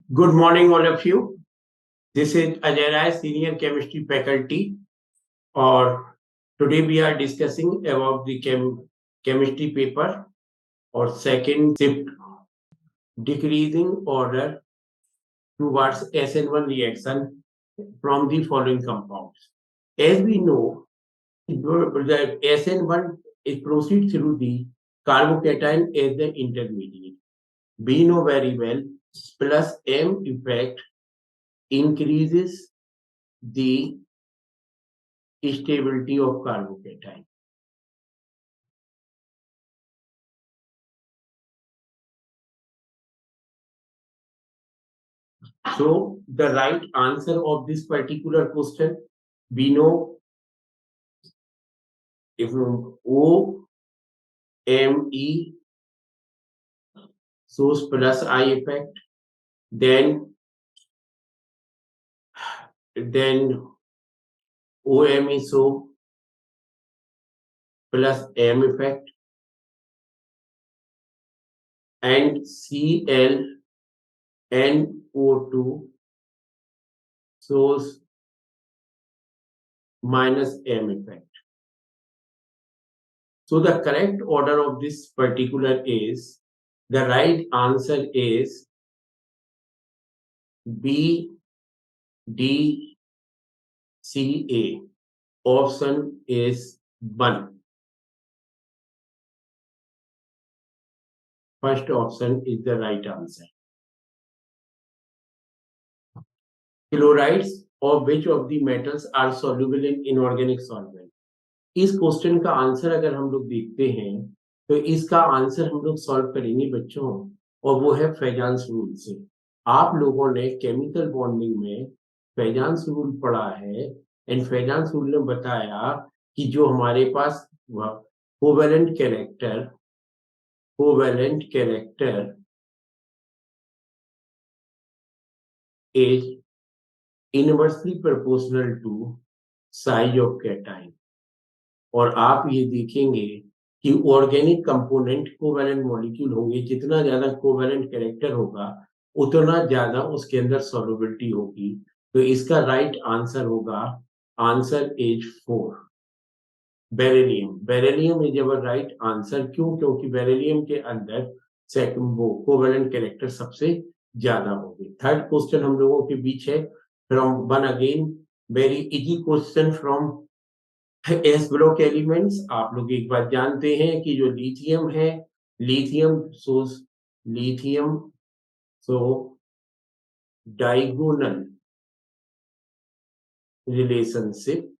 Good morning, all of you. This is Ajay Rai, Senior Chemistry Faculty, or today we are discussing about the chemistry paper or second shift decreasing order towards SN1 reaction from the following compounds. As we know, the SN1 it proceeds through the carbocation as the intermediate. We know very well plus M effect increases the stability of carbocation. So the right answer of this particular question, we know if O M E shows plus I effect, then OME show plus M effect, and ClNO2 shows minus M effect. So the correct order of this particular is, the right answer is B, D, C, A. Option is 1. First option is the right answer. Chlorides of which of the metals are soluble in inorganic solvent? इस question का answer अगर हम लोग देखते हैं तो इसका answer हम लोग सॉल्व करेंगे बच्चों, और वो है फैजान्स रूल से। आप लोगों ने केमिकल बॉन्डिंग में फैजान्स रूल पढ़ा है, एंड फैजान्स रूल ने बताया कि जो हमारे पास covalent character is inversely proportional to size of cation। और आप ये देखेंगे कि ऑर्गेनिक कंपोनेंट कोवेलेंट मॉलिक्यूल होंगे, जितना ज्यादा कोवेलेंट कैरेक्टर होगा उतना ज्यादा उसके अंदर सॉल्युबिलिटी होगी। तो इसका राइट आंसर होगा, answer is 4, beryllium is our right answer. क्यों? क्योंकि बेरिलियम के अंदर कोवेलेंट कैरेक्टर सबसे ज्यादा होगी। थर्ड क्वेश्चन हम लोगों के बीच है from one again very easy question from S block elements. आप लोग एक बात जानते हैं कि जो लिथियम है, lithium so diagonal relationship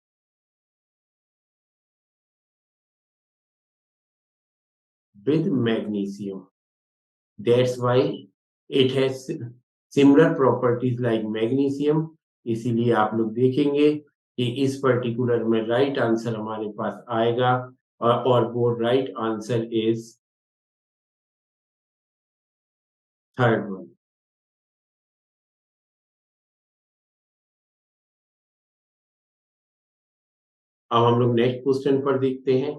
with magnesium, that's why it has similar properties like magnesium। इसीलिए आप लोग देखेंगे कि इस पर्टिकुलर में राइट आंसर हमारे पास आएगा, और वो right answer is third one. अब हम लोग नेक्स्ट क्वेश्चन पर देखते हैं।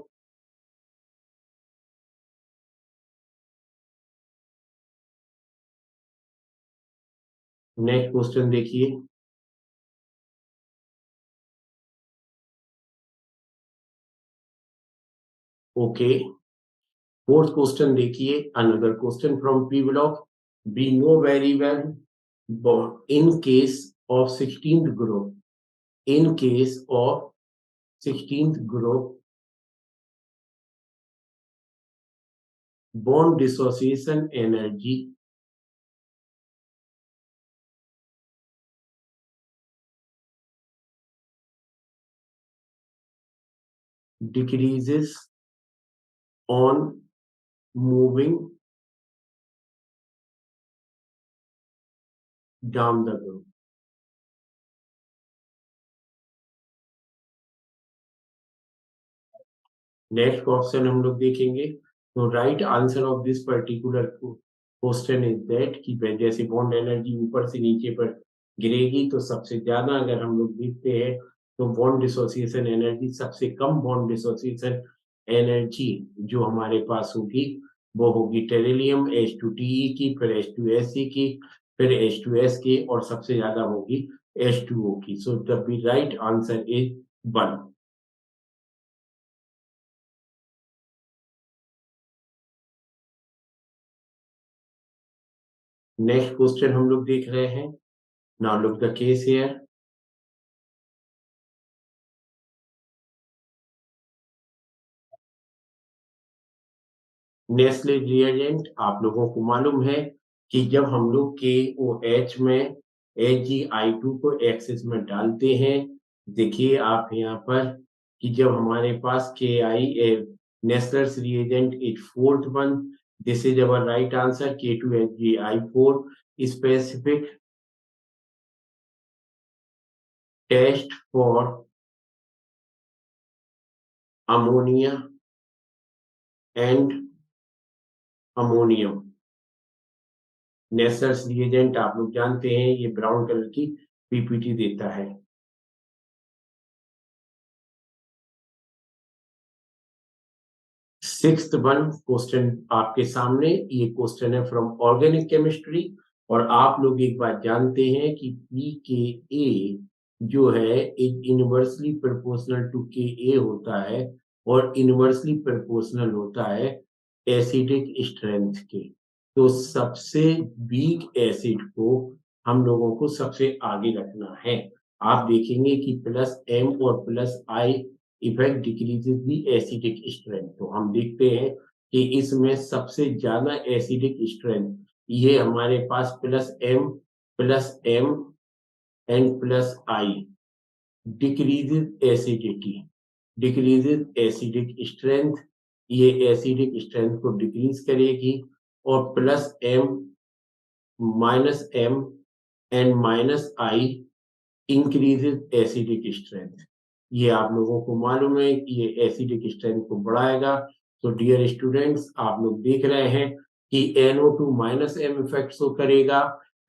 नेक्स्ट क्वेश्चन देखिए। ओके, फोर्थ क्वेश्चन देखिए। Another question from P block. We know very well in case of 16th group bond dissociation energy decreases on moving down the group। Next option हम लोग देखेंगे। तो right answer of this particular question is that कि जैसे bond energy ऊपर से नीचे पर गिरेगी तो सबसे ज्यादा अगर हम लोग देखते हैं तो बॉन्ड डिसोसिएशन एनर्जी, सबसे कम बॉन्ड डिसोसिएशन एनर्जी जो हमारे पास होगी वो होगी टेरिलियम H2Te की, फिर H2Se की, फिर H2S और सबसे ज्यादा होगी H2O की। So the right answer is 1। Next question हम लोग देख रहे हैं। Now look the case here. Nestle reagent आप लोगों को मालूम है कि जब हम लोग KOH में HgI2 को एक्सेस में डालते हैं, देखिए आप यहाँ पर कि जब हमारे पास Nessler's reagent is fourth one, this is our right answer K2HgI4 specific test for ammonia and ammonium। Nessler's reagent आप लोग जानते हैं, ये ब्राउन कलर की पीपीटी देता है। सिक्स्थ वन क्वेश्चन आपके सामने, ये क्वेश्चन है फ्रॉम ऑर्गेनिक केमिस्ट्री। और आप लोग एक बात जानते हैं कि pKa जो है एक इनवर्सली प्रोपोर्शनल टू Ka होता है और इनवर्सली प्रोपोर्शनल होता है एसिडिक स्ट्रेंथ के। तो सबसे वीक एसिड को हम लोगों को सबसे आगे रखना है। आप देखेंगे कि +M और +I effect decreases the acidic strength. तो हम देखते हैं कि इसमें सबसे ज्यादा एसिडिक स्ट्रेंथ ये हमारे पास +M एंड +I डिक्रीजेस एसिडिक स्ट्रेंथ, ये एसिडिक स्ट्रेंथ को डिक्रीज करेगी। और +M एंड -I इंक्रीजेस एसिडिक स्ट्रेंथ। ये आप लोगों को मालूम है कि ये एसिडिक स्ट्रेंथ को बढ़ाएगा। तो डियर स्टूडेंट्स, आप लोग देख रहे हैं कि NO2 -M इफेक्ट शो करेगा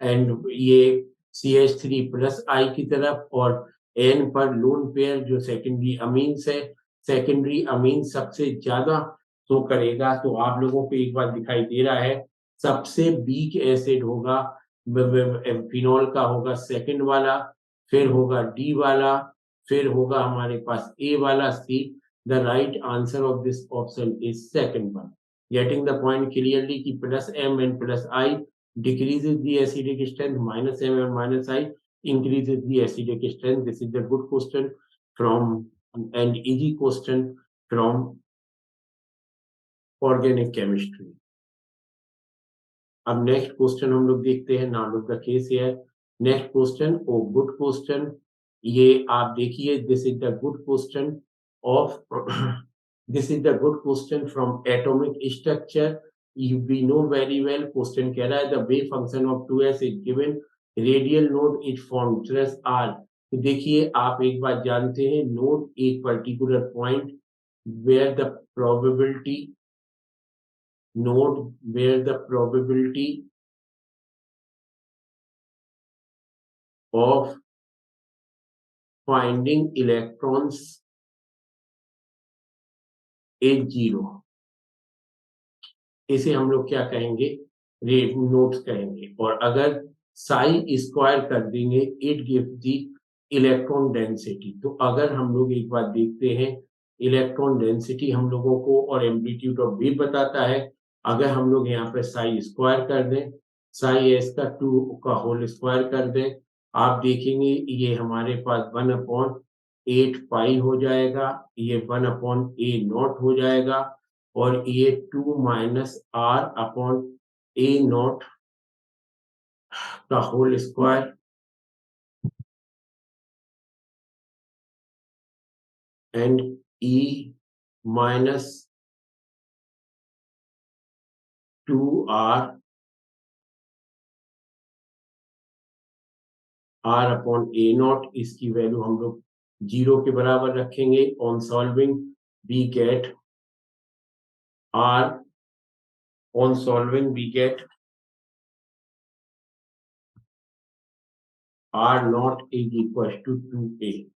एंड ये CH3+I की तरफ, और N पर लोन पेयर जो सेकेंडरी अमीन्स है, सेकेंडरी अमीन सबसे ज्यादा शो करेगा। तो आप लोगों को एक बार दिखाई दे रहा है, सबसे वीक एसिड होगा फिनॉल का होगा सेकंड वाला, फिर होगा डी वाला, फिर होगा हमारे पास ए वाला C. The right answer of this option is second one. Getting the point clearly कि +M एंड +I decreases the acidic strength, -M and -I increases the acidic strength। This is the good question from and easy question from organic chemistry। अब next question हम लोग देखते हैं। Now look the case here. Next question oh good question, ये आप देखिए, this is the good question of this is the good question from atomic structure. We know very well, question कह रहा है the wave function of 2s is given, radial node is form trace R. तो देखिए आप एक बात जानते हैं, नोड एक particular point where the probability node where the probability of finding electrons is 0। इसे हम लोग क्या कहेंगे, रेड नोट्स कहेंगे। और अगर साई स्क्वायर कर देंगे, it gives the electron density. तो अगर हम लोग एक बात देखते हैं, इलेक्ट्रॉन डेंसिटी हम लोगों को और एम्पलीट्यूड ऑफ वेव बताता है। अगर हम लोग यहाँ पे साई स्क्वायर कर दें, साई एस का 2 का होल स्क्वायर कर दें, आप देखेंगे ये हमारे पास 1/8 पाई हो जाएगा, ये 1/A0 हो जाएगा, और ये 2 -R/A0 का whole square and E -2R/A0, इसकी वैल्यू हम लोग 0 के बराबर रखेंगे। On solving we get R, on solving we get R0 is equal to 2A।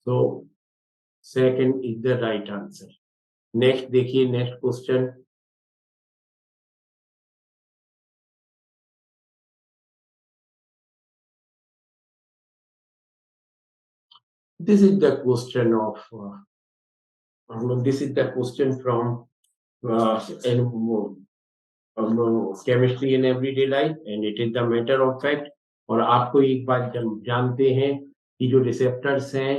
So second is the right answer। Next देखिए, next question. This is the question of this is the question from chemistry in everyday life, and it is the matter of fact. और आपको एक बात जानते हैं कि जो receptors हैं,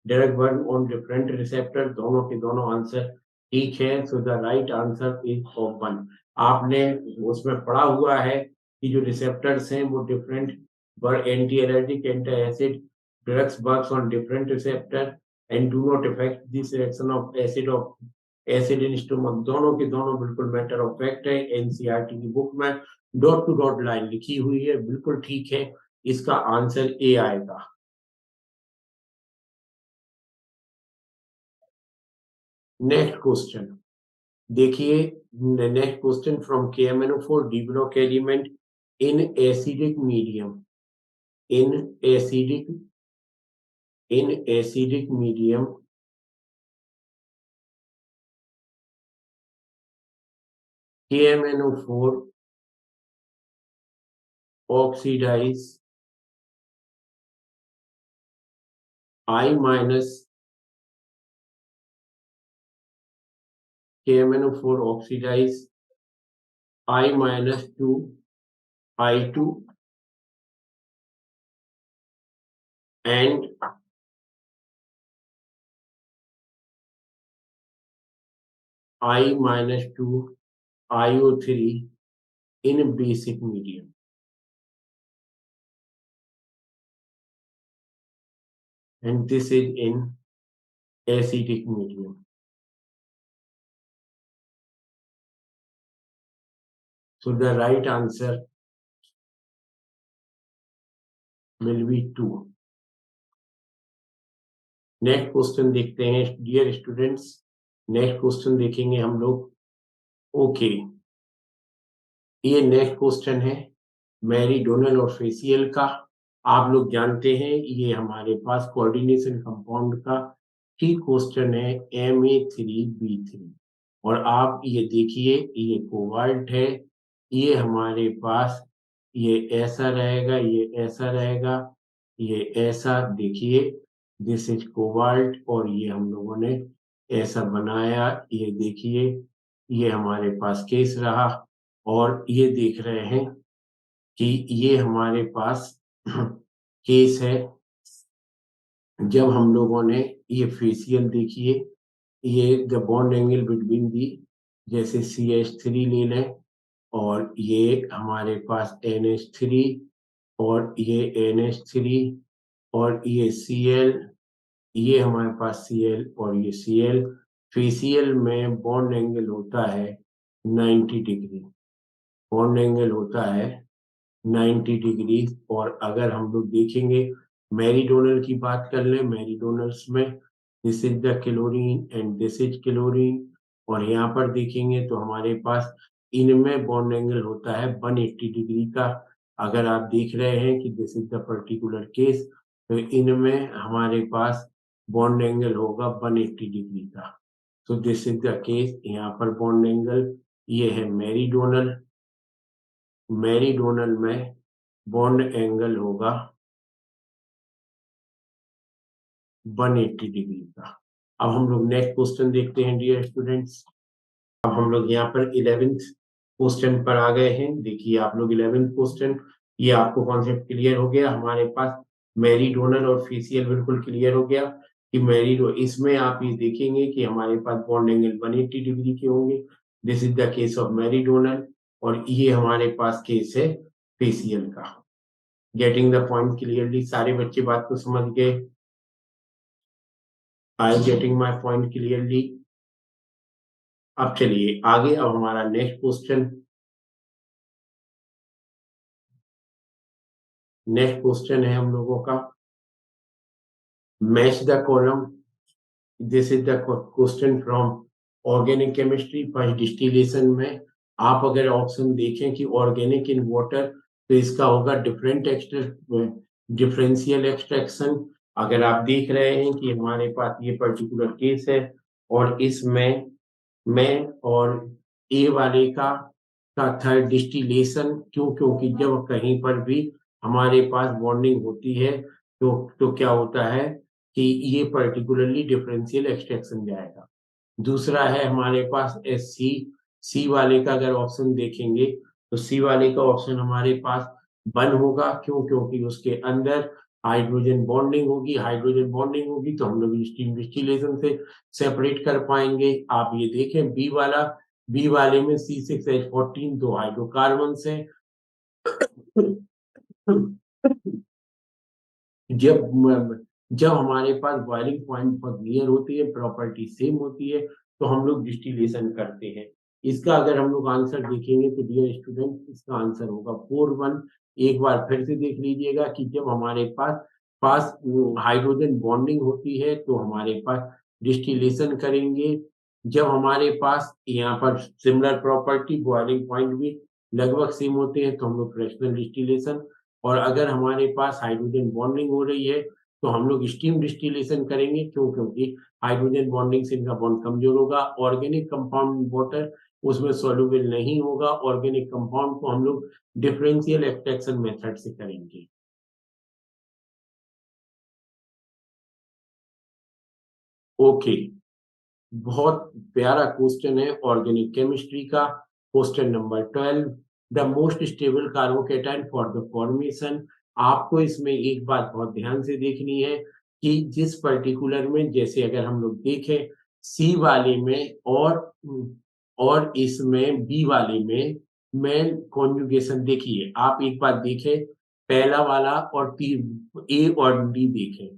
direct work on different receptor, दोनों के दोनों आंसर ठीक है। So the right answer is option. आपने उसमें पढ़ा हुआ है कि जो रिसेप्टर्स हैं वो different work, anti allergic, anti acid drugs works on different receptor and do not affect the selection of acid in stomach। दोनों के दोनों बिल्कुल मैटर ऑफ फैक्ट है। एनसीईआरटी की बुक में डॉट टू डॉट लाइन लिखी हुई है, बिल्कुल ठीक है। इसका आंसर ए आएगा। नेक्स्ट क्वेश्चन देखिए, next question from KMnO4 D block element in acidic medium, in acidic medium KMnO4 oxidize I minus KMnO4 oxidize I minus 2 I2 and I minus 2 IO3 in basic medium। And this is in acidic medium। So the right answer will be 2। Next question देखते हैं dear students. Next question देखेंगे हम लोग। Okay, ये next question है meridional और facial का। आप लोग जानते हैं ये हमारे पास कोऑर्डिनेशन कंपाउंड का ही क्वेश्चन है, Ma3B3। और आप ये देखिए, ये कोबाल्ट है, ये हमारे पास ये ऐसा रहेगा, ये ऐसा रहेगा, ये ऐसा। देखिए, दिस इज कोबाल्ट और ये हम लोगों ने ऐसा बनाया। ये देखिए, ये हमारे पास केस रहा। और ये देख रहे हैं कि ये हमारे पास केस है। जब हम लोगों ने ये फेसियल देखिए, ये the bond angle between the, जैसे CH3 ले लें और ये हमारे पास NH3 और ये NH3 और ये Cl, ये हमारे पास Cl और ये Cl। फेसियल में बॉन्ड एंगल होता है 90 डिग्री, बॉन्ड एंगल होता है 90 डिग्री। और अगर हम लोग देखेंगे, मेरीडोनल की बात कर लें, मेरीडोनल्स में this is the chlorine and this is chlorine. और यहाँ पर देखेंगे तो हमारे पास इनमें बॉन्ड एंगल होता है 180 डिग्री का। अगर आप देख रहे हैं कि this is the particular case, तो इनमें हमारे पास बॉन्ड एंगल होगा 180 डिग्री का। तो दिस इज द केस। यहाँ पर बॉन्ड एंगल ये है मेरीडोनल, मेरीडोनल में बॉन्ड एंगल होगा 180 डिग्री का। अब हम लोग नेक्स्ट क्वेश्चन देखते हैं डियर स्टूडेंट्स। अब हम लोग यहाँ पर 11th क्वेश्चन पर आ गए हैं। देखिए आप लोग 11th क्वेश्चन, ये आपको कॉन्सेप्ट क्लियर हो गया। हमारे पास मेरीडोनल और फेसियल बिल्कुल क्लियर हो गया कि मेरीडो, इसमें आप ये देखेंगे कि हमारे पास बॉन्ड एंगल 180 डिग्री के होंगे। This is the case of meridional. और ये हमारे पास केस है फेसियल का। गेटिंग द पॉइंट क्लियरली, सारे बच्चे बात को समझ गए? I getting my point clearly? अब चलिए आगे। अब हमारा नेक्स्ट क्वेश्चन, नेक्स्ट क्वेश्चन है हम लोगों का match the column. This is the question from organic chemistry first distillation में। आप अगर ऑप्शन देखें कि ऑर्गेनिक इन वाटर, तो इसका होगा डिफरेंशियल एक्सट्रैक्शन। अगर आप देख रहे हैं कि हमारे पास ये पर्टिकुलर केस है और इसमें में, और ए वाले का थर्ड डिस्टिलेशन। क्यों? क्योंकि जब कहीं पर भी हमारे पास बॉन्डिंग होती है तो क्या होता है कि ये पर्टिकुलरली डिफरेंशियल एक्सट्रैक्शन जाएगा। दूसरा है हमारे पास एससी। सी वाले का अगर ऑप्शन देखेंगे तो सी वाले का ऑप्शन हमारे पास वन होगा। क्यों? क्योंकि उसके अंदर हाइड्रोजन बॉन्डिंग होगी। हाइड्रोजन बॉन्डिंग होगी तो हम लोग स्टीम डिस्टिलेशन से सेपरेट कर पाएंगे। आप ये देखें बी वाला, बी वाले में C6H14 दो हाइड्रोकार्बन है। जब जब हमारे पास बॉइलिंग पॉइंट बहुत नियर होती है, प्रॉपर्टी सेम होती है, तो हम लोग डिस्टिलेशन करते हैं। इसका अगर हम लोग आंसर देखेंगे तो डियर स्टूडेंट इसका आंसर होगा 4-1। एक बार फिर से देख लीजिएगा कि जब हमारे पास पास हाइड्रोजन बॉन्डिंग होती है तो हमारे पास डिस्टिलेशन करेंगे। जब हमारे पास यहाँ पर सिमिलर प्रॉपर्टी बॉइलिंग पॉइंट भी लगभग सेम होते हैं तो हम लोग फ्रैक्शनल डिस्टिलेशन। और अगर हमारे पास हाइड्रोजन बॉन्डिंग हो रही है तो हम लोग स्टीम डिस्टिलेशन करेंगे। क्यों? क्योंकि हाइड्रोजन बॉन्डिंग से इनका बॉन्ड कमजोर होगा। ऑर्गेनिक कंपाउंड वाटर उसमें सॉल्युबल नहीं होगा। ऑर्गेनिक कंपाउंड को हम लोग डिफरेंशियल एक्सट्रैक्शन मेथड से करेंगे। ओके, बहुत प्यारा क्वेश्चन है ऑर्गेनिक केमिस्ट्री का। Question number 12, the most stable carbocation for the formation. आपको इसमें एक बात बहुत ध्यान से देखनी है कि जिस पर्टिकुलर में, जैसे अगर हम लोग देखें सी वाले में और इसमें बी वाले में मेन कॉन्जुगेशन देखिए। आप एक बार देखें पहला वाला और तीन ए और डी देखें।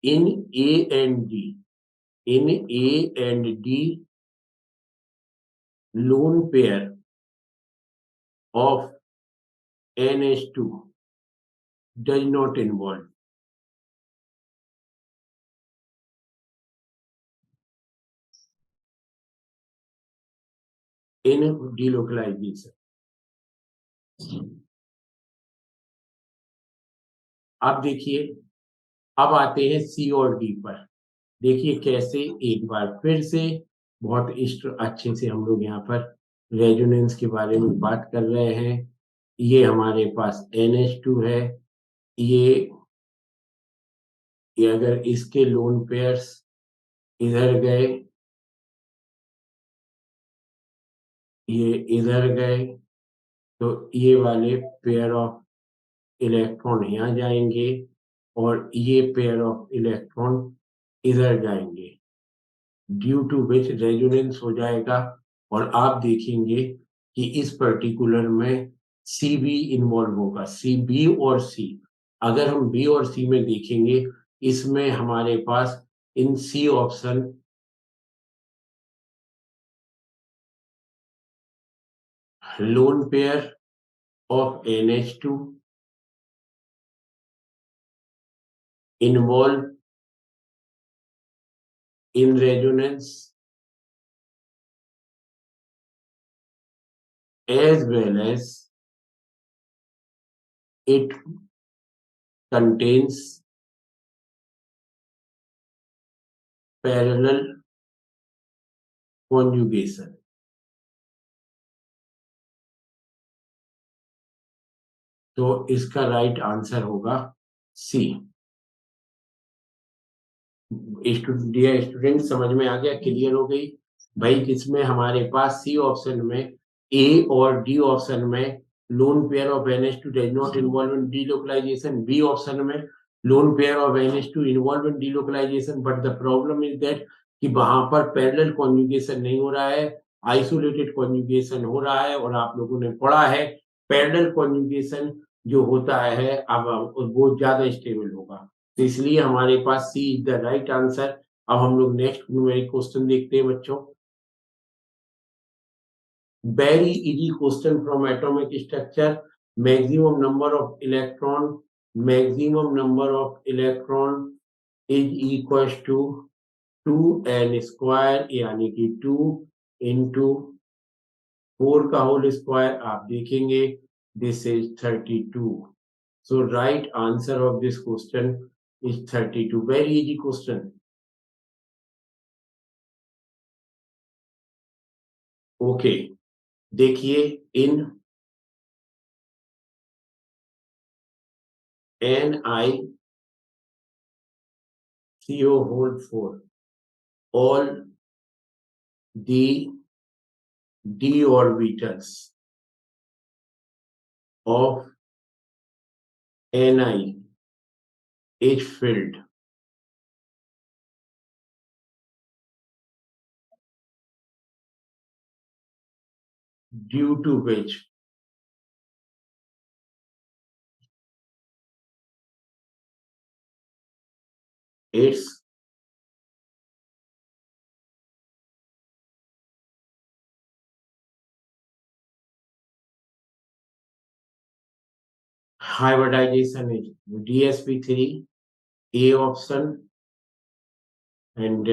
In A and D, in A and D, lone pair of NH2 does not involve in delocalization। अब देखिए, अब आते हैं सी और डी पर। देखिए कैसे, एक बार फिर से बहुत अच्छे से हम लोग यहाँ पर रेजोनेंस के बारे में बात कर रहे हैं। ये हमारे पास NH2 है। ये अगर इसके लोन पेयर्स इधर गए, ये इधर गए, तो ये वाले पेयर ऑफ इलेक्ट्रॉन यहाँ जाएंगे और ये पेयर ऑफ इलेक्ट्रॉन इधर जाएंगे, ड्यू टू विच रेजोनेंस हो जाएगा। और आप देखेंगे कि इस पर्टिकुलर में सी भी इन्वॉल्व होगा। सी, बी और सी, अगर हम बी और सी में देखेंगे, इसमें हमारे पास in C option lone pair of NH2 involved in resonance as well as it contains parallel conjugation। तो इसका राइट आंसर होगा सी। स्टूडेंट समझ में आ गया, क्लियर हो गई भाई? जिसमें हमारे पास सी ऑप्शन में, ए और डी ऑप्शन में lone pair of NH2 does not involve in delocalization, B option में lone pair of NH2 involve in delocalization. But the problem is that कि वहां पर पैरेलल कॉन्जुगेशन नहीं हो रहा है, आइसोलेटेड कॉन्जुगेशन हो रहा है। और आप लोगों ने पढ़ा है पैरेलल कॉन्जुगेशन जो होता है अब वो ज्यादा स्टेबल होगा। तो इसलिए हमारे पास C is the right answer. अब हम लोग नेक्स्ट न्यूमेरिक क्वेश्चन देखते हैं बच्चों। Very easy question from atomic structure. Maximum number of electron is equal to 2n square, यानी कि 2 इंटू 4 का होल स्क्वायर। आप देखेंगे this is 32। So right answer of this question is 32. Very easy question. Okay, देखिए इन NiCO whole 4, all the d orbitals of Ni is filled due to which its hybridization is DsP3, A option, and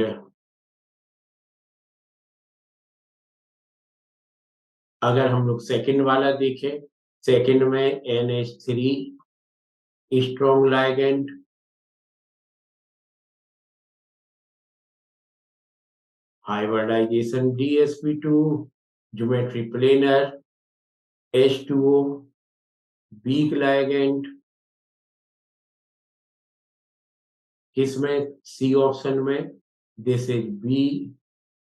अगर हम लोग second वाला देखें, second में NH3 strong ligand, hybridization DsP2, geometry planar, H2O weak ligand, किसमें C option में, this is B,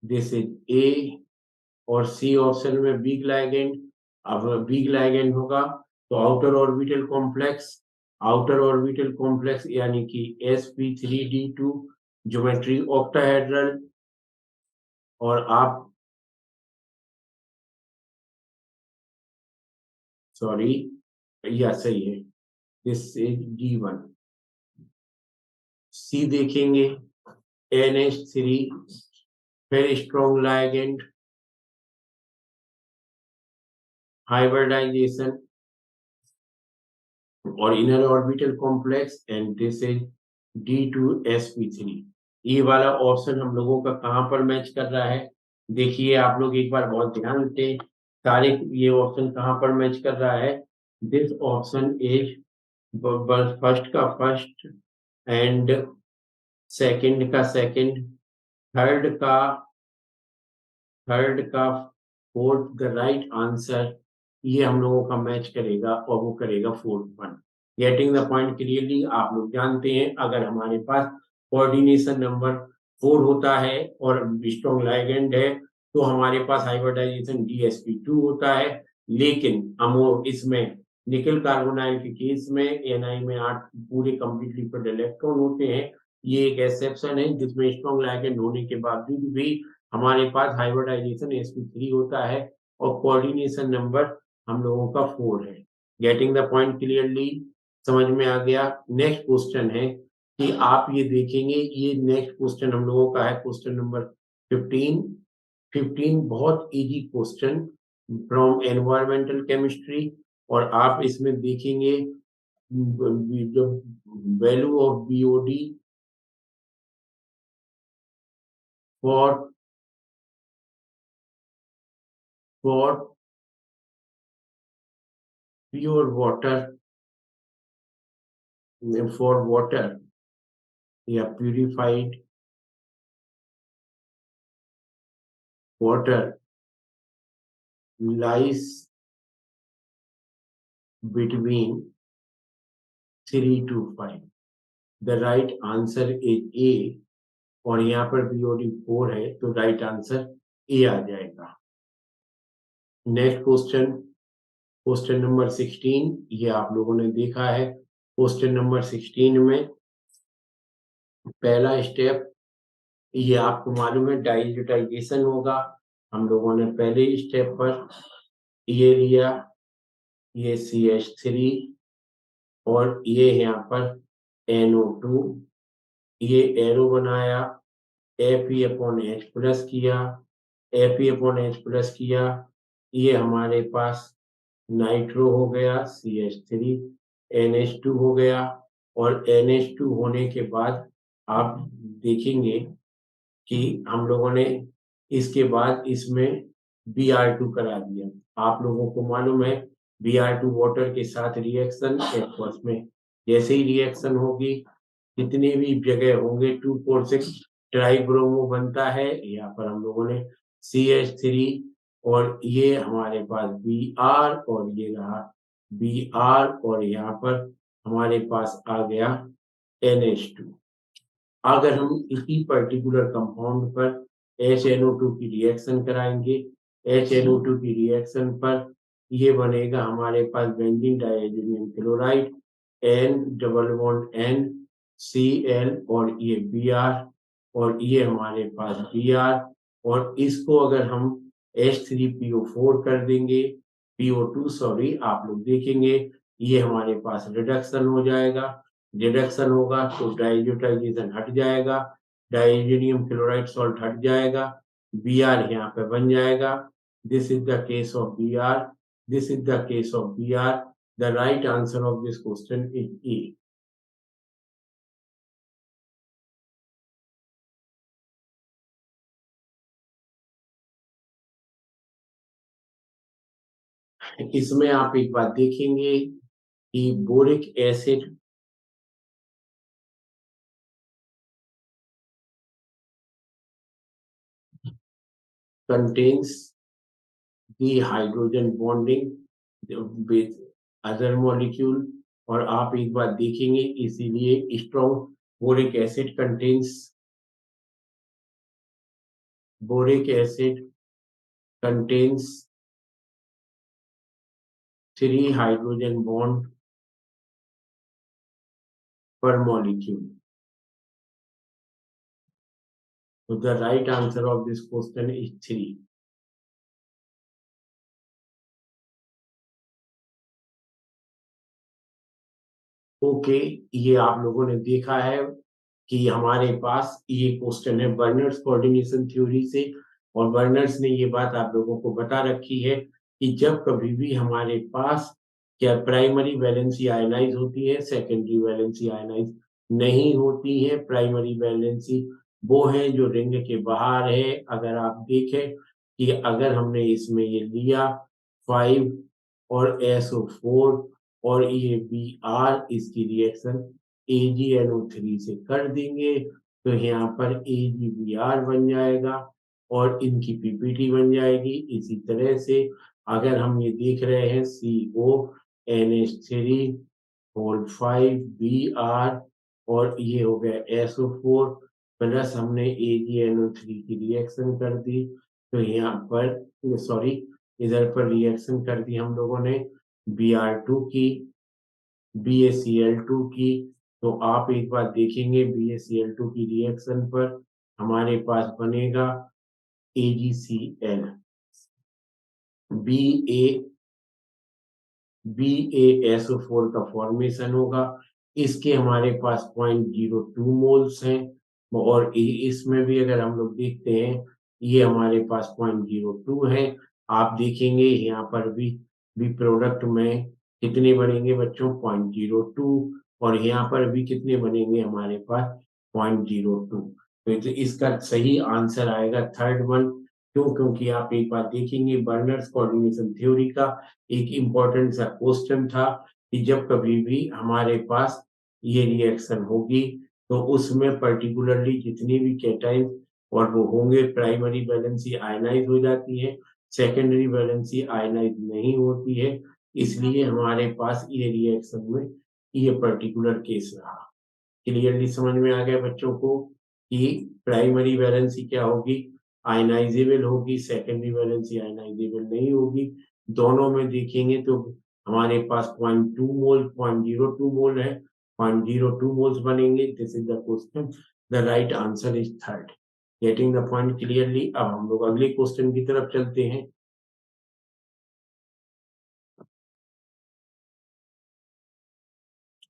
this is A, और C option में वीक लाइगेंड। अब वीक लाइगेंड होगा तो आउटर ऑर्बिटल कॉम्प्लेक्स यानी कि sp3d2 ज्योमेट्री ऑक्टाहेड्रल, और आप सॉरी या सही है, दिस इज D1। सी देखेंगे NH3 फिर स्ट्रॉन्ग लाइगेंड, हाइब्रिडाइजेशन और inner orbital complex, and this is D2sp3। ये वाला ऑप्शन हम लोगों का कहां पर मैच कर रहा है, देखिए आप लोग एक बार बहुत ध्यान से, सारे ये ऑप्शन कहां पर मैच कर रहा है। दिस ऑप्शन इज फर्स्ट का फर्स्ट, एंड सेकंड का सेकंड, थर्ड का फोर्थ, द राइट आंसर, ये हम लोगों का मैच करेगा और वो करेगा fourth one. Getting the point clearly, आप लोग जानते हैं अगर हमारे पास कोऑर्डिनेशन नंबर 4 होता है और स्ट्रॉन्ग लाइगेंड है तो हमारे पास हाइब्रिडाइजेशन DsP2 होता है, लेकिन अमो इसमें निकल कार्बोनाइल के केस में Ni में 8 पूरे कंप्लीटली फिल्ड इलेक्ट्रॉन होते हैं। ये एक एक्सेप्शन है जिसमें स्ट्रॉन्ग लाइगेंड होने के बावजूद भी हमारे पास हाइब्रिडाइजेशन sp3 होता है और कोऑर्डिनेशन नंबर हम लोगों का 4 है। गेटिंग द पॉइंट क्लियरली, समझ में आ गया। नेक्स्ट क्वेश्चन है कि आप ये देखेंगे, ये नेक्स्ट क्वेश्चन हम लोगों का है क्वेश्चन नंबर 15 बहुत easy question from environmental chemistry, और आप इसमें देखेंगे जो value of BOD for pure water या purified water lies between 3 to 5। The right answer is A, और यहाँ पर BOD 4 है तो राइट आंसर A आ जाएगा। नेक्स्ट क्वेश्चन नंबर 16, ये आप लोगों ने देखा है। क्वेश्चन नंबर 16 में पहला स्टेप, ये आपको मालूम है डाइल्यूटाइजेशन होगा। हम लोगों ने पहले स्टेप पर ये लिया, ये CH3 और ये यहाँ पर NO2, ये एरो बनाया, Fe/H प्लस किया, Fe/H प्लस किया, ये हमारे पास नाइट्रो हो गया, CH3, NH2 हो गया, और NH2 होने के बाद आप देखेंगे कि हम लोगों ने इसके बाद इसमें Br2 करा दिया। आप लोगों को मालूम है Br2 वाटर के साथ रिएक्शन एक्वस में जैसे ही रिएक्शन होगी कितने भी जगह होंगे 2,4,6 ट्राइब्रोमो बनता है। यहाँ पर हम लोगों ने CH3 और ये हमारे पास Br और ये रहा Br और यहाँ पर हमारे पास आ गया NH2। अगर हम इसी पर्टिकुलर कंपाउंड पर HNO2 की रिएक्शन कराएंगे, HNO2 की रिएक्शन पर ये बनेगा हमारे पास benzene dihydrogen chloride N double bond N Cl और ये Br और ये हमारे पास Br और इसको अगर हम H3PO4 कर देंगे, PO2 सॉरी, आप लोग देखेंगे ये हमारे पास रिडक्शन हो जाएगा। रिडक्शन होगा तो डाइज़ोटाइजेशन हट जाएगा, डाइज़ोनियम क्लोराइड सॉल्ट हट जाएगा, Br यहाँ पे बन जाएगा। This is the case of Br, this is the case of Br। The right answer of this question is a. इसमें आप एक बात देखेंगे कि boric acid contains the hydrogen bonding with other molecule और आप एक बार देखेंगे इसीलिए strong boric acid contains 3 hydrogen bond per molecule. So the right answer of this question is 3. Okay, ये आप लोगों ने देखा है कि हमारे पास ये क्वेश्चन है बर्नर्स कोऑर्डिनेशन थ्योरी से और बर्नर्स ने ये बात आप लोगों को बता रखी है कि जब कभी भी हमारे पास क्या प्राइमरी वैलेंसी आयनाइज होती है, सेकेंडरी वैलेंसी आयनाइज नहीं होती है। प्राइमरी वैलेंसी वो है जो रिंग के बाहर है। अगर आप देखें कि अगर हमने इसमें ये लिया 5 और SO4 और ये Br इसकी रिएक्शन AgNO3 से कर देंगे तो यहाँ पर AgBr बन जाएगा और इनकी पीपीटी बन जाएगी। इसी तरह से अगर हम ये देख रहे हैं CONH3 होल 5 Br और ये हो गया SO4 प्लस हमने AgNO3 की रिएक्शन कर दी तो यहाँ पर सॉरी इधर पर रिएक्शन कर दी हम लोगों ने Br2 की BaCl2 की। तो आप एक बार देखेंगे BaCl2 की रिएक्शन पर हमारे पास बनेगा AgCl BaSO4 का फॉर्मेशन होगा। इसके हमारे पास 0.02 मोल्स हैं और इसमें भी अगर हम लोग देखते हैं ये हमारे पास 0.02 है। आप देखेंगे यहाँ पर भी प्रोडक्ट में कितने बनेंगे बच्चों 0.02 और यहाँ पर भी कितने बनेंगे हमारे पास 0.02। तो इसका सही आंसर आएगा थर्ड वन। क्यों? क्योंकि आप एक बात देखेंगे बर्नर्स कोऑर्डिनेशन थ्योरी का एक इम्पोर्टेंट सा क्वेश्चन था कि जब कभी भी हमारे पास ये रिएक्शन होगी तो उसमें पर्टिकुलरली जितनी भी कैटाइंस और वो होंगे प्राइमरी वैलेंसी आयनाइज हो जाती है, सेकेंडरी वैलेंसी आयनाइज नहीं होती है। इसलिए हमारे पास ये रिएक्शन में ये पर्टिकुलर केस रहा। क्लियरली समझ में आ गया बच्चों को कि प्राइमरी वैलेंसी क्या होगी, आयनाइजेबल होगी, सेकेंडरी वैलेंसी आयनाइजेबल नहीं होगी। दोनों में देखेंगे तो हमारे पास 0.2 मोल 0.02 मोल है, 0.02 मोल्स बनेंगे। This is the question, the right answer is third. Getting the point clearly. अब हम लोग अगले क्वेश्चन की तरफ चलते हैं।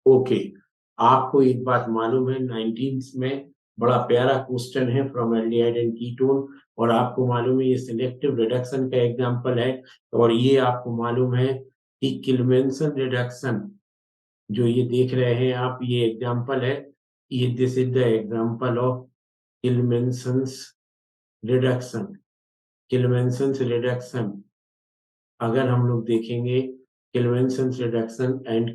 ओके, आपको एक बात मालूम है 19th में बड़ा प्यारा क्वेश्चन है फ्रॉम एल्डिहाइड एंड कीटोन और आपको मालूम है ये सिलेक्टिव रिडक्शन का एग्जांपल है और ये आपको मालूम है कि किल्मेंसन रिडक्शन जो ये देख रहे हैं आप ये एग्जांपल है। ये this is the example of Clemmensen's reduction. Clemmensen's reduction अगर हम लोग देखेंगे Clemmensen's reduction and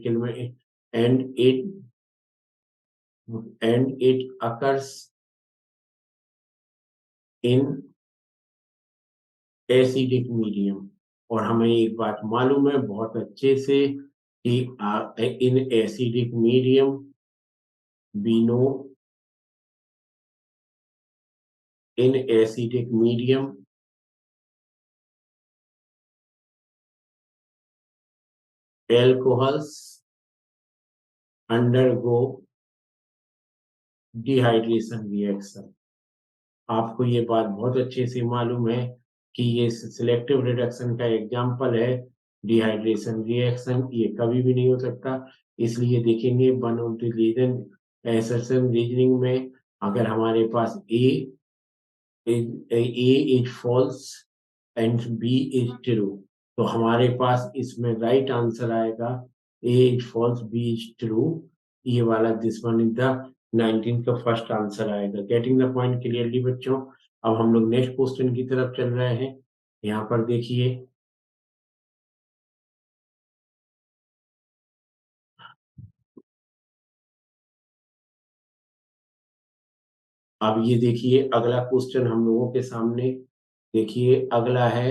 it occurs in acidic medium. और हमें एक बात मालूम है बहुत अच्छे से कि in acidic medium we know in acidic medium alcohols undergo dehydration reaction। आपको ये बात बहुत अच्छे से मालूम है कि ये सिलेक्टिव रिडक्शन का एग्जाम्पल है। डिहाइड्रेशन रिएक्शन ये कभी भी नहीं हो सकता। इसलिए देखेंगे one of the reason assertion reasoning में अगर हमारे पास A is false and B is true, तो हमारे पास इसमें राइट आंसर आएगा A is false, B is true। ये वाला दिस वन इज द 19 का फर्स्ट आंसर आएगा। गेटिंग द पॉइंट क्लियरली बच्चों। अब हम लोग नेक्स्ट क्वेश्चन की तरफ चल रहे हैं। यहाँ पर देखिए अब ये देखिए अगला क्वेश्चन हम लोगों के सामने। देखिए अगला है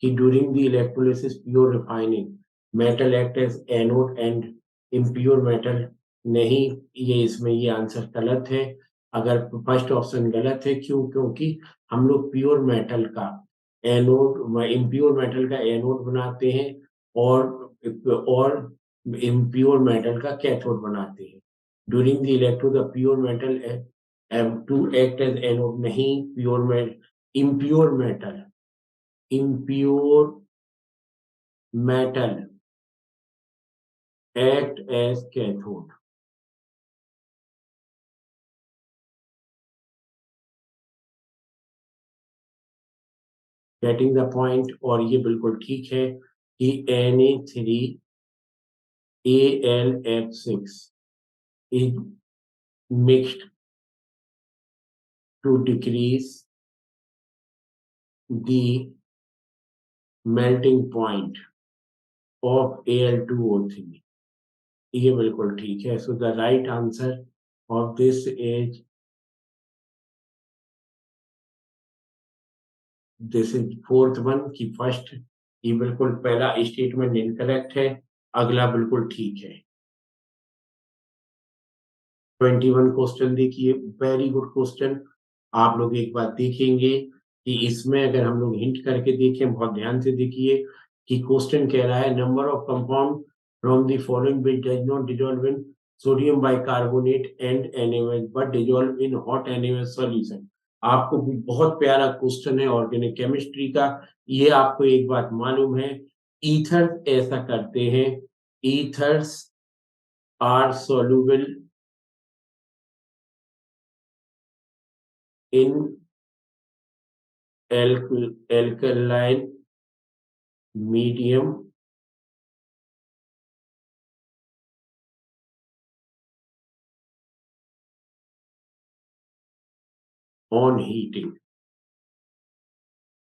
कि during the electrolysis pure refining metal act as anode and impure metal। नहीं, ये इसमें ये आंसर गलत है। अगर फर्स्ट ऑप्शन गलत है क्यों? क्योंकि हम लोग प्योर मेटल का एनोड इम्प्योर मेटल का एनोड बनाते हैं और इम्प्योर मेटल का कैथोड बनाते हैं। During the electro the pure metal to act as anode. नहीं, pure metal impure metal impure metal act as cathode। Getting the point. और ये बिल्कुल ठीक है कि Na3Al6 is mixed to decrease the melting point of Al2O3। ये बिल्कुल ठीक है। So the right answer of this is fourth one की फर्स्ट। ये बिल्कुल पहला स्टेटमेंट इनकरेक्ट है, अगला बिल्कुल ठीक है। 21 क्वेश्चन देखिए, वेरी गुड क्वेश्चन। आप लोग एक बात देखेंगे कि इसमें अगर हम लोग हिंट करके देखें, बहुत ध्यान से देखिए कि क्वेश्चन कह रहा है number of compound from the following which does not dissolve in sodium bicarbonate and NaOH but dissolve in hot NaOH solution. आपको भी बहुत प्यारा क्वेश्चन है ऑर्गेनिक केमिस्ट्री का। ये आपको एक बात मालूम है, ईथर ऐसा करते हैं, ethers are soluble in alkaline medium on heating।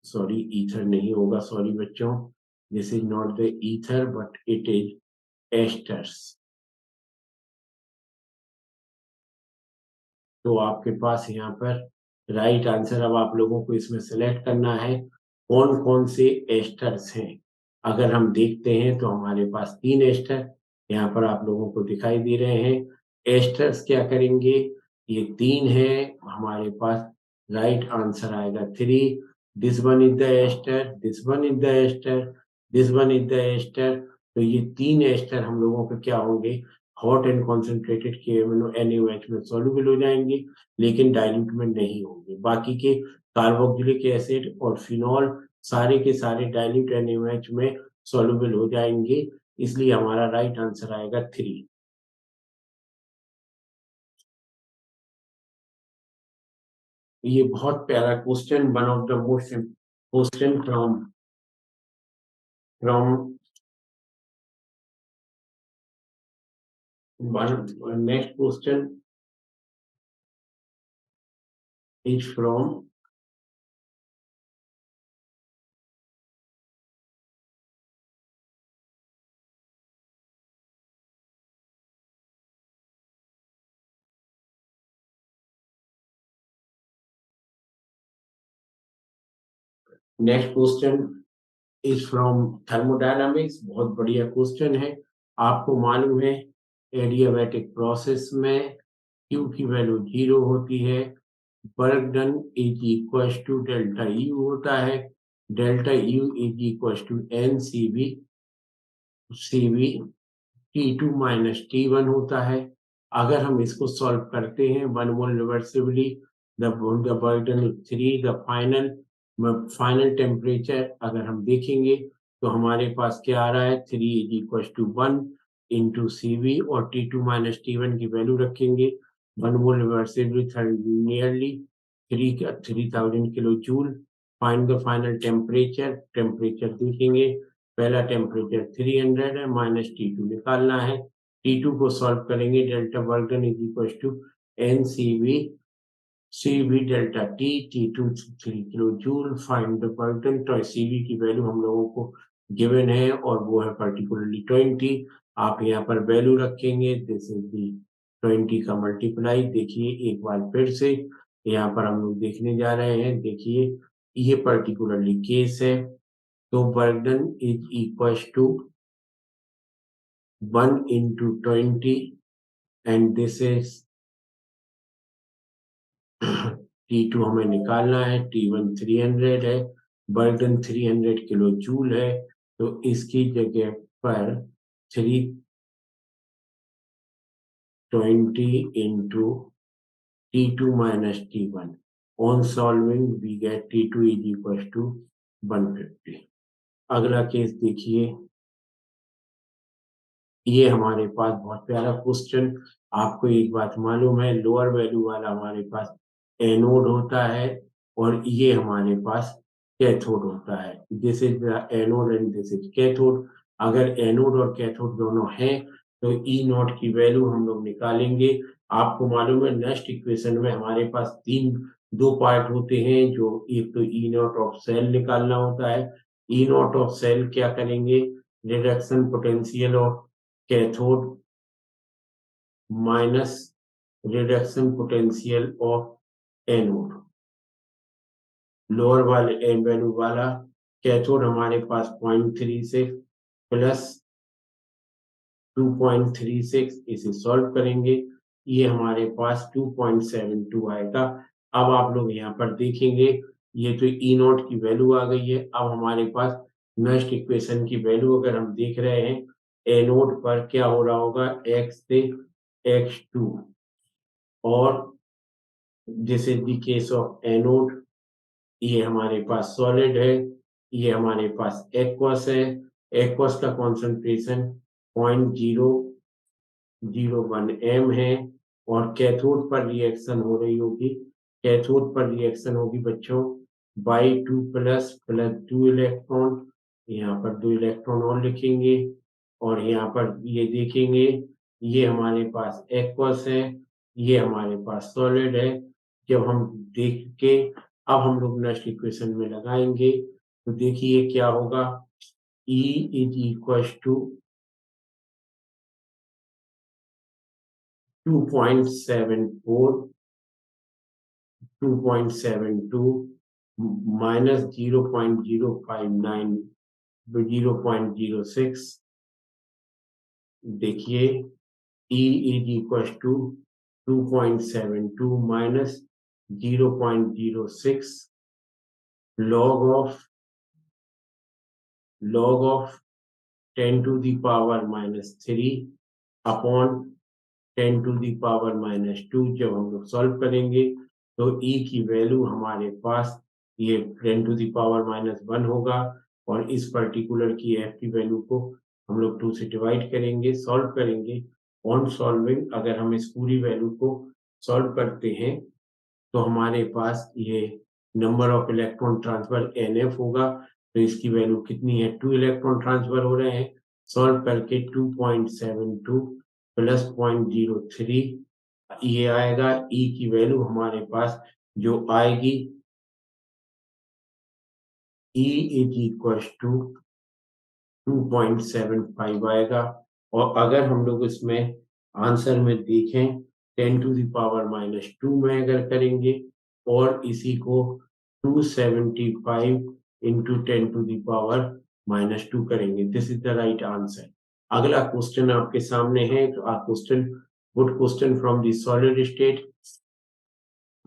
Sorry, ether नहीं होगा, सॉरी बच्चों, this is not the ether but it is esters. तो आपके पास यहाँ पर राइट आंसर, अब आप लोगों को इसमें सेलेक्ट करना है कौन कौन से एस्टर्स हैं। अगर हम देखते हैं तो हमारे पास 3 एस्टर यहाँ पर आप लोगों को दिखाई दे रहे हैं। एस्टर्स क्या करेंगे, ये 3 है हमारे पास। राइट आंसर आएगा 3। This one is the ester, this one is the ester, this one is the ester. तो ये 3 एस्टर हम लोगों के क्या होंगे, हॉट एंड कॉन्सेंट्रेटेड के NaOH में सॉल्युबल हो जाएंगे, लेकिन डाइल्यूट में नहीं होंगे। बाकी के कार्बोक्सिलिक एसिड और फिनॉल सारे के सारे डाइल्यूट NaOH में सॉल्युबल हो जाएंगे। इसलिए हमारा राइट आंसर आएगा 3। ये बहुत प्यारा question, one of the most question from one. Next question is from next question is from thermodynamics. बहुत बढ़िया क्वेश्चन है। आपको मालूम है एडियाबैटिक प्रोसेस में Q की वैल्यू 0 होती है, work done is equal to delta U होता है, delta U is equal to N C V T2 minus T1 होता है। अगर हम इसको सॉल्व करते हैं one mole reversibly, the burden is 3, the final temperature अगर हम देखेंगे तो हमारे पास क्या आ रहा है, 3 is equal to 1 into CV, और T2 माइनस T1 की वैल्यू रखेंगे। One mole reversibly nearly 3000 kilo joule. Find the final temperature, temperature देखेंगे, पहला टेम्परेचर 300 है, माइनस T2 निकालना है। T2 को सॉल्व करेंगे, delta work done is equal to N CV delta T2 3 kilo joule. Find the work done, तो CV की value हम लोगों को गिवन है और वो है पर्टिकुलरली 20। आप यहाँ पर वैल्यू रखेंगे, दिस इज दी 20 का मल्टीप्लाई। देखिए एक बार फिर से यहाँ पर हम लोग देखने जा रहे हैं, देखिए ये पर्टिकुलरली केस है। तो work done is equal to 1 into 20 and this is T2 हमें निकालना है, T1 300 है, बर्डन 300 किलो जूल है, तो इसकी जगह पर 320 into T2 minus T1। On solving we get T2 is equal to 150। अगला केस देखिए, ये हमारे पास बहुत प्यारा क्वेश्चन। आपको एक बात मालूम है, लोअर वैल्यू वाला हमारे पास एनोड होता है और ये हमारे पास कैथोड होता है। This is the anode and this is cathode. अगर एनोड और कैथोड दोनों हैं तो ई नॉट की वैल्यू हम लोग निकालेंगे। आपको मालूम है नेक्स्ट इक्वेशन में हमारे पास दो पार्ट होते हैं, जो एक तो ई नॉट ऑफ सेल निकालना होता है। ई नॉट ऑफ सेल क्या करेंगे, reduction potential of cathode minus reduction potential of anode. Lower वाले एन वैल्यू वाला कैथोड हमारे पास 0.36 प्लस 2.36, इसे सॉल्व करेंगे, ये हमारे पास 2.72 आएगा। अब आप लोग यहाँ पर देखेंगे, ये तो ई नॉट की वैल्यू आ गई है। अब हमारे पास नेक्स्ट इक्वेशन की वैल्यू अगर हम देख रहे हैं, एनोड पर क्या हो रहा होगा, x से x2, और this is the case of anode. ये हमारे पास सॉलिड है, ये हमारे पास एक्वस है। एक्वस का कॉन्सेंट्रेशन 0.001 m है, और कैथोड पर रिएक्शन हो रही होगी, कैथोड पर रिएक्शन होगी बच्चों बाई 2 प्लस 2 इलेक्ट्रॉन। यहाँ पर 2 इलेक्ट्रॉन और लिखेंगे, और यहाँ पर ये देखेंगे, ये हमारे पास एक्वस है, ये हमारे पास सॉलिड है। जब हम देख के अब हम लोग नेक्स्ट इक्वेशन में लगाएंगे, तो देखिए क्या होगा, E is equal to 2.72 minus 0.059 0.06। देखिए E is equal to 2.72 minus 0.06 log of 10 to the power minus 3 upon 10 to the power minus 2। जब हम लोग सॉल्व करेंगे तो E की वैल्यू हमारे पास ये 10 to the power minus 1 होगा, और इस पर्टिकुलर की F की वैल्यू को हम लोग 2 से डिवाइड करेंगे, सॉल्व करेंगे। ऑन सॉल्विंग अगर हम इस पूरी वैल्यू को सॉल्व करते हैं तो हमारे पास ये number of electron transfer NF होगा। तो इसकी वैल्यू कितनी है, 2 इलेक्ट्रॉन ट्रांसफर हो रहे हैं। सॉल्व करके 2.72 प्लस 0.03 ये आएगा। E की वैल्यू हमारे पास जो आएगी, E इज इक्वल टू 2.75 आएगा। और अगर हम लोग इसमें आंसर में देखें 10 to the power minus 2 में अगर करेंगे और इसी को 275 into 10 to the power -2 करेंगे। This is the right answer. अगला क्वेश्चन आपके सामने है, तो आ question good question from the solid state.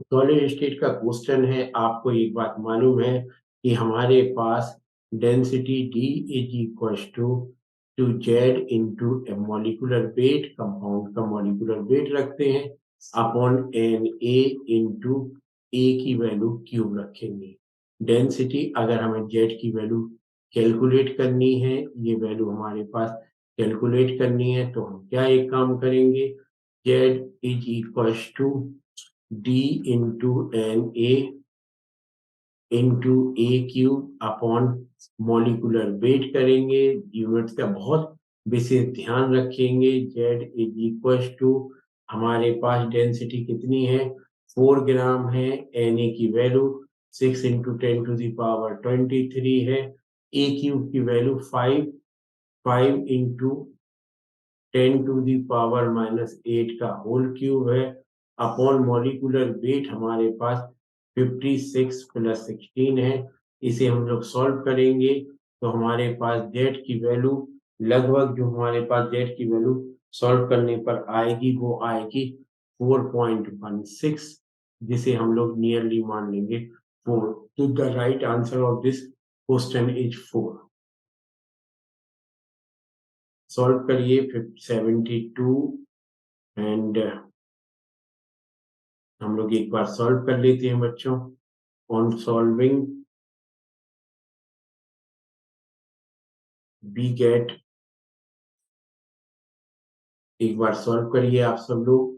Solid state का क्वेश्चन है, आपको एक बात मालूम है कि हमारे पास density D is equal to Z into molecular weight, compound का मॉलिकुलर वेट रखते हैं, upon N A into a की वैल्यू क्यूब रखेंगे। डेंसिटी अगर हमें जेड की वैल्यू कैलकुलेट करनी है, ये वैल्यू हमारे पास कैलकुलेट करनी है, तो हम क्या एक काम करेंगे, Z is equal to D into Na into A cube upon molecular weight करेंगे। यूनिट्स का बहुत विशेष ध्यान रखेंगे। Z इज इक्वल टू, हमारे पास डेंसिटी कितनी है, 4 ग्राम है। Na की value 6 into 10 to the power 23 है। A क्यूब की value 5 into 10 to the power -8 का होल क्यूब है, अपॉन मॉलिकुलर वेट हमारे पास 56 प्लस 16 है। इसे हम लोग सॉल्व करेंगे तो हमारे पास जेड की वैल्यू लगभग, जो हमारे पास जेड की वैल्यू सॉल्व करने पर आएगी वो आएगी 4.16, जिसे हम लोग नियरली मान लेंगे 4। तो the right answer of this question is 4। Solve करिए 72 एंड हम लोग एक बार सॉल्व कर लेते हैं बच्चों। ऑन सॉल्विंग वी गेट, एक बार सॉल्व करिए आप सब लोग।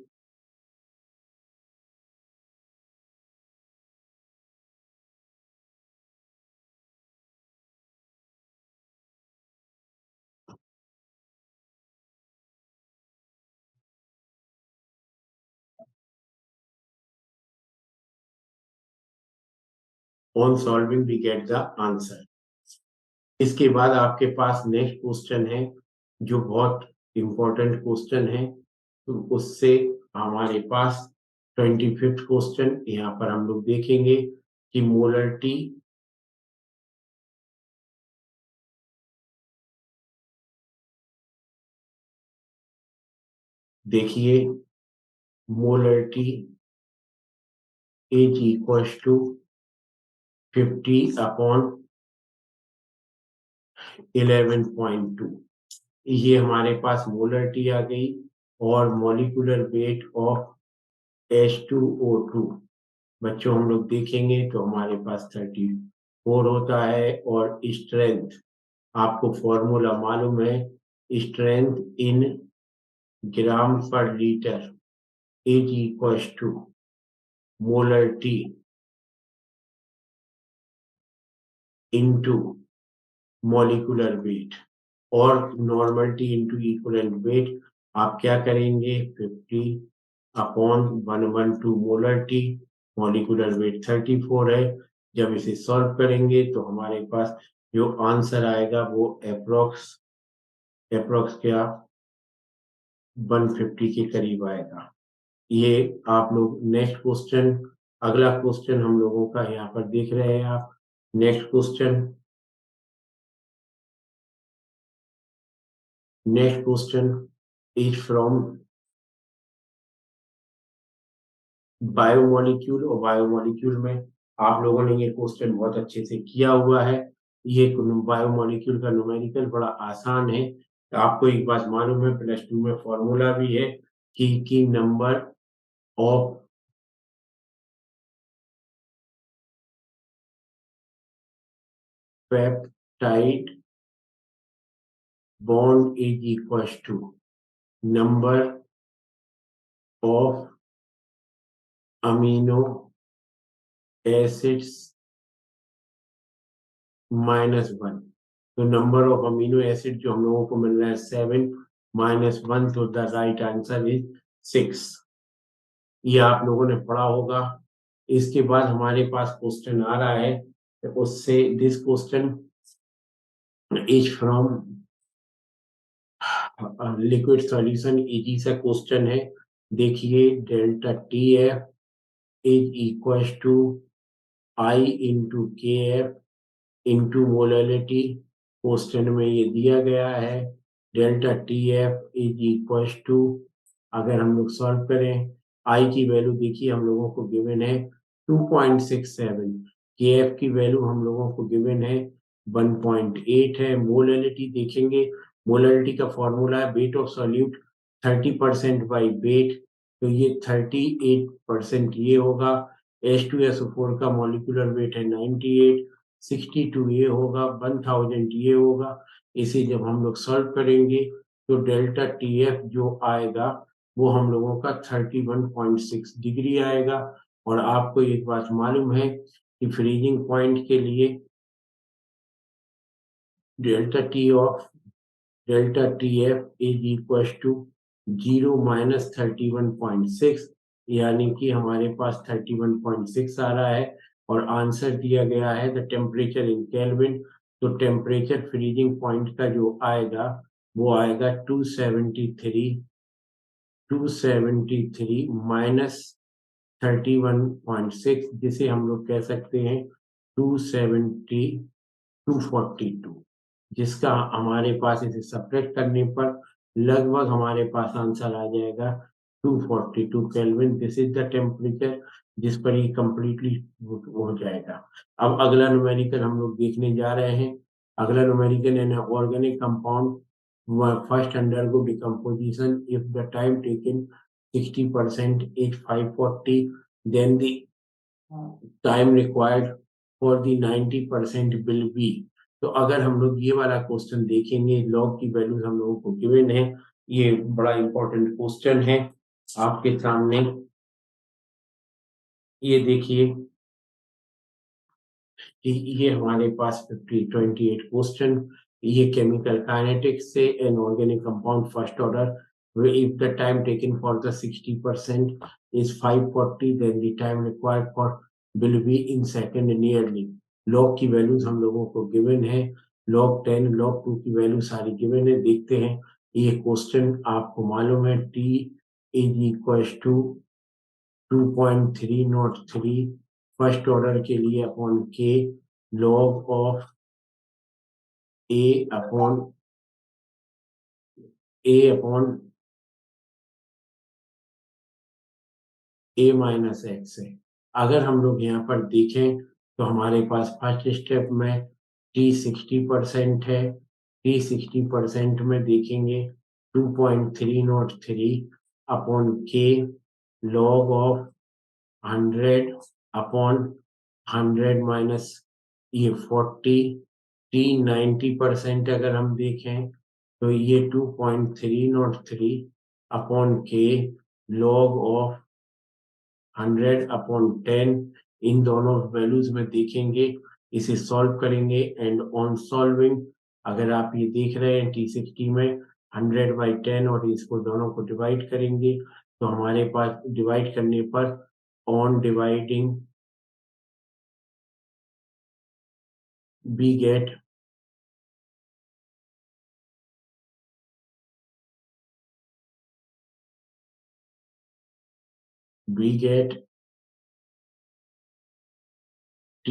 On solving we get the answer. इसके बाद आपके पास नेक्स्ट क्वेश्चन है, जो बहुत इंपॉर्टेंट क्वेश्चन है, तो उससे हमारे पास 25th क्वेश्चन यहाँ पर हम लोग देखेंगे कि मोलरिटी देखिए, molarity is equal to 50 upon 11.2। ये हमारे पास मोलरिटी आ गई, और मॉलिक्यूलर वेट ऑफ H2O2 बच्चों हम लोग देखेंगे तो हमारे पास 34 होता है। और स्ट्रेंथ, आपको फॉर्मूला मालूम है, strength in gram per litre is equal to molarity into molecular weight, और नॉर्मलिटी इंटू इक्विवेलेंट वेट। आप क्या करेंगे, 50 अपॉन 112 मोलरिटी, मॉलिक्यूलर वेट 34 है। जब इसे सॉल्व करेंगे तो हमारे पास जो आंसर आएगा वो अप्रोक्स क्या 150 के करीब आएगा। ये आप लोग नेक्स्ट क्वेश्चन, अगला क्वेश्चन हम लोगों का यहाँ पर देख रहे हैं आप। Next question is from biomolecule, और बायोमोलिक्यूल में आप लोगों ने ये क्वेश्चन बहुत अच्छे से किया हुआ है। ये बायोमोलिक्यूल का न्यूमेरिकल बड़ा आसान है। आपको एक बात मालूम है, +2 में फॉर्मूला भी है कि number of peptide bond is equal to number of amino acids -1। तो नंबर ऑफ अमीनो एसिड जो हम लोगों को मिल रहा है 7 -1, तो द राइट आंसर इज 6। ये आप लोगों ने पढ़ा होगा। इसके बाद हमारे पास क्वेश्चन आ रहा है, तो उससे this question is from liquid solution, easy सा क्वेश्चन है। देखिए, delta T F is equal to I into K F into molality. Question में ये दिया गया है delta T F is equal to, अगर हम लोग सॉल्व करें आई की वैल्यू देखिए हम लोगों को गिवन है 2.67, के एफ की वैल्यू हम लोगों को गिवन है 1.8 है। मोलैलिटी देखेंगे, मोलैलिटी का फॉर्मूला है weight of solute 30% by wait, तो ये 38% ये होगा। H2SO4 का मॉलिक्यूलर वेट है 98, 62 ये होगा, 1000 ये होगा। इसे जब हम लोग सॉल्व करेंगे तो डेल्टा टी एफ जो आएगा वो हम लोगों का 31.6 डिग्री आएगा। और आपको एक बात मालूम है कि फ्रीजिंग पॉइंट के लिए delta T F is equal to 0 minus 31.6, यानी कि हमारे पास 31.6 आ रहा है। और आंसर दिया गया है द टेम्परेचर इन केल्विन, तो टेम्परेचर फ्रीजिंग पॉइंट का जो आएगा वो आएगा 273 माइनस 31.6, जिसे हम लोग कह सकते हैं 242, जिसका हमारे पास इसे सब्ट्रैक्ट करने पर लगभग हमारे पास आंसर आ जाएगा 242 kelvin. This is the temperature जिस पर ये कंप्लीटली हो जाएगा। अब अगला न्यूमेरिकल हम लोग देखने जा रहे हैं। अगला numerical an organic compound first undergo decomposition if the time taken 60% is 540, then the time required for the 90% will be. तो अगर हम लोग ये वाला क्वेश्चन देखेंगे, लॉग की वैल्यूज हम लोगों को गिवन है, ये बड़ा इंपॉर्टेंट क्वेश्चन है आपके सामने। ये देखिए कि ये हमारे पास 28 क्वेश्चन, ये केमिकल काइनेटिक्स से an organic compound first order if the time taken for the 60% is 540, then the time required for will be in second nearly। log की वैल्यूज हम लोगों को गिवन है, log 10 log 2 की वैल्यू सारी given है। देखते हैं ये क्वेश्चन आपको मालूम है t is equal to 2.303 first order के लिए upon k log of a upon a minus x है। अगर हम लोग यहाँ पर देखें तो हमारे पास फर्स्ट स्टेप में t 60% है, t 60% में देखेंगे 2.303 upon k log of 100 upon 100 minus ये 40, t 90% अगर हम देखें तो ये 2.303 upon k log of 100 upon 10, इन दोनों वैल्यूज में देखेंगे, इसे सॉल्व करेंगे एंड ऑन सॉल्विंग अगर आप ये देख रहे हैं T60 में 100/10 और इसको दोनों को डिवाइड करेंगे तो हमारे पास डिवाइड करने पर on dividing we get T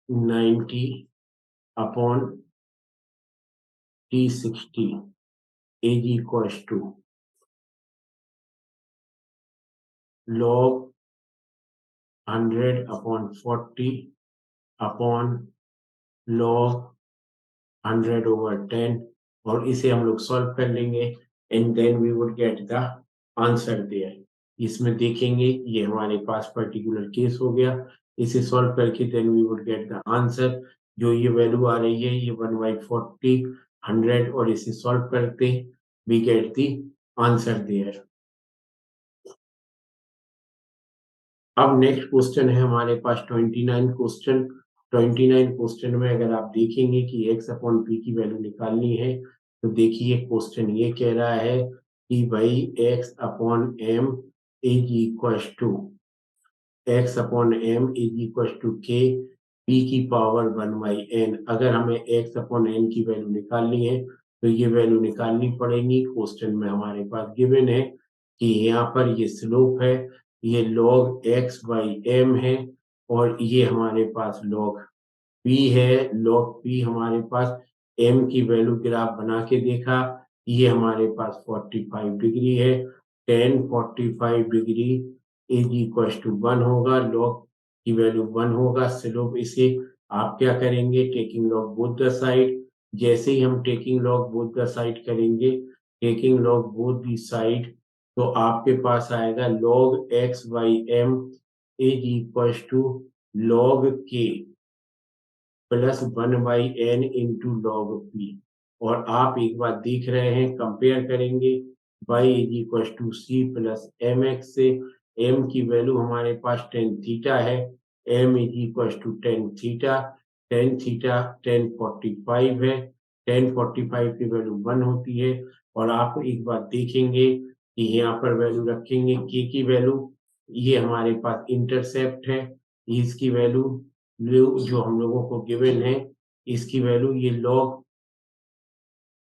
90 upon T60 is equals to log 100 upon 40 upon log 100/10, और इसे हम लोग सॉल्व कर लेंगे and then we would get the answer there. इसमें देखेंगे ये हमारे पास पर्टिकुलर केस हो गया, इसे सॉल्व करके then we would get the answer. जो ये वैल्यू आ रही है ये 1/40 100 और इसे सॉल्व करते we get the answer there. अब नेक्स्ट क्वेश्चन है हमारे पास 29 क्वेश्चन। 29 क्वेश्चन में अगर आप देखेंगे कि x अपॉन p की वैल्यू निकालनी है तो देखिए क्वेश्चन ये कह रहा है कि भाई x upon m is equal to k p की पावर 1/n। अगर हमें x अपॉन n की वैल्यू निकालनी है तो ये वैल्यू निकालनी पड़ेगी। क्वेश्चन में हमारे पास गिवन है कि यहाँ पर ये स्लोप है, ये log x/m है और ये हमारे पास log p है। log p हमारे पास m की वैल्यू ग्राफ बना के देखा, ये हमारे पास 45 डिग्री है। tan 45 degree is equal to 1 होगा, log की वैल्यू 1 होगा। स्लोप इसे आप क्या करेंगे, taking log both the side. जैसे ही हम taking log both the side करेंगे, taking log both the side, तो आपके पास आएगा log x/m is equal to log k plus 1/n into log p। और आप एक बात देख रहे हैं, कंपेयर करेंगे y is equal to c plus mx से। m की वैल्यू हमारे पास tan थीटा है, m is equal to tan theta. tan theta tan 45 है, tan 45 की वैल्यू 1 होती है। और आप एक बात देखेंगे कि यहाँ पर वैल्यू रखेंगे k की वैल्यू, ये हमारे पास इंटरसेप्ट है, इसकी वैल्यू जो हम लोगों को गिवन है, इसकी वैल्यू ये log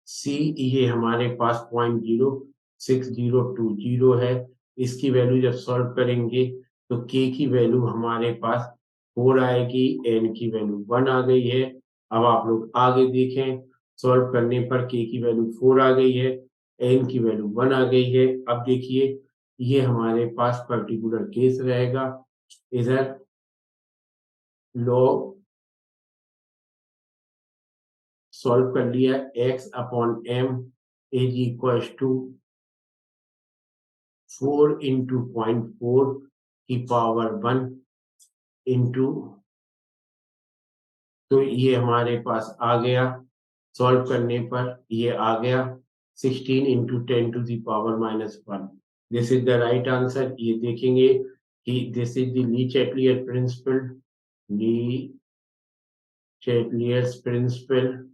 c, ये हमारे पास 0.06020 है। इसकी वैल्यू जब सॉल्व करेंगे तो k की वैल्यू हमारे पास 4 आएगी, n की वैल्यू 1 आ गई है। अब आप लोग आगे देखें, सॉल्व करने पर k की वैल्यू 4 आ गई है, n की वैल्यू 1 आ गई है। अब देखिए, ये हमारे पास पर्टिकुलर केस रहेगा। इधर log सॉल्व कर लिया, x/m is equal to 4 into 0.4 की पावर 1 इंटू, तो ये हमारे पास आ गया, सॉल्व करने पर ये आ गया 16 into 10 to the power -1। This is the right answer. ये देखेंगे कि this is the Le Chatelier principle. Le Chatelier's principle,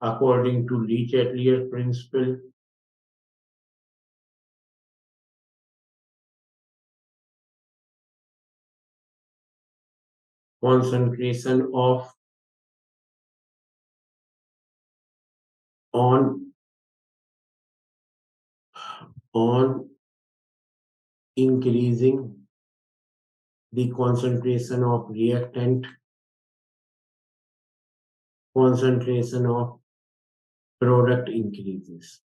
according to Lee Chatelier principle, concentration of on increasing the concentration of reactant, concentration of product increases।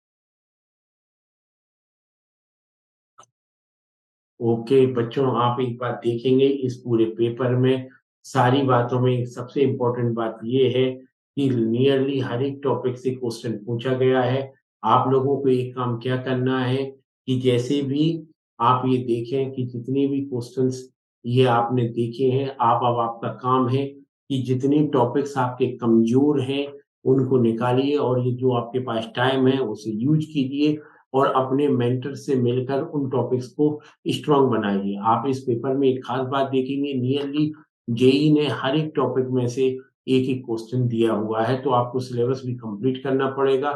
Okay बच्चों, आप एक बात देखेंगे इस पूरे पेपर में, सारी बातों में सबसे इम्पोर्टेंट बात ये है कि नियरली हर एक टॉपिक से क्वेश्चन पूछा गया है। आप लोगों को एक काम क्या करना है कि जैसे भी आप ये देखें कि जितने भी क्वेश्चंस ये आपने देखे हैं, आप अब आपका काम है कि जितने टॉपिक्स आपके कमजोर हैं उनको निकालिए और ये जो आपके पास टाइम है उसे यूज कीजिए और अपने मेंटर से मिलकर उन टॉपिक्स को स्ट्रांग बनाइए। आप इस पेपर में एक खास बात देखेंगे, नियरली जेई ने हर एक टॉपिक में से एक एक क्वेश्चन दिया हुआ है, तो आपको सिलेबस भी कंप्लीट करना पड़ेगा।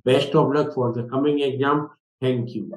Best of luck for the coming exam. Thank you.